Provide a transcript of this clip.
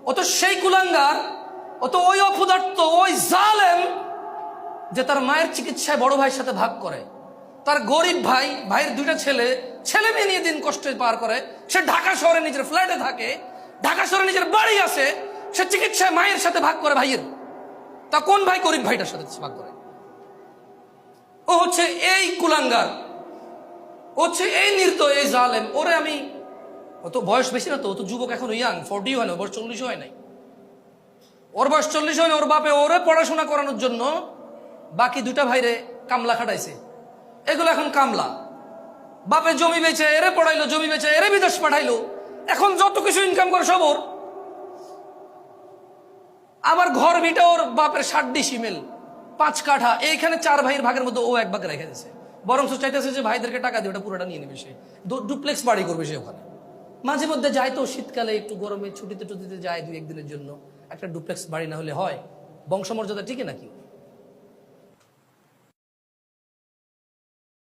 ও তো সেই কুলাঙ্গার, ও তো ওই অপদার্থ, ওই জালেম যে তার মায়ের চিকিৎসায় বড় ভাইয়ের সাথে ভাগ করে। তার গরিব ভাইয়ের দুইটা ছেলে মেয়ে নিয়ে দিন কষ্টে পার করে। সে ঢাকা শহরে নিজের ফ্ল্যাটে থাকে, ঢাকা শহরে নিজের বাড়ি আছে, সে চিকিৎসায় মায়ের সাথে ভাগ করে ভাইয়ের। তা কোন ভাই গরিব ভাইটার সাথে ভাগ করে? ও হচ্ছে এই কুলাঙ্গার, ও হচ্ছে এই নির্দয়, এই জালেম। ওরে আমি, ও তো বয়স বেশি না, তো ও তো যুবক, এখন ইয়াং, 40 হয় না, বয়স 40 হয় নাই। ওর বয়স 40 হয় না। ওর বাপে ওরে পড়াশোনা করানোর জন্য বাকি দুটা ভাইরে কামলা খাটাইছে। এগুলো এখন কামলা। বাপে জমি বেচে এরে পড়াইলো, জমি বেচে এরে বিদেশ পাঠাইলো। এখন যত কিছু ইনকাম করে সব ওর। আবার ঘর ভিটা ওর বাপের 60 সিমেল 5 কাঠা, এইখানে 4 ভাইয়ের ভাগের মধ্যে ও 1 ভাগ রেখে দিয়েছে। বরং চাইতেছে যে ভাইদেরকে টাকা দিয়ে ওটা পুরোটা নিয়ে নেবে, সে ডুপ্লেক্স বাড়ি করবে সে ওখানে। মাঝে মধ্যে যায় তো শীতকালে একটু গরমে ছুটিতে যায় 2-1 দিনের জন্য। একটা ডুপ্লেক্স বাড়ি না হলে হয়? বংশমর্যাদা টিকে নাকি?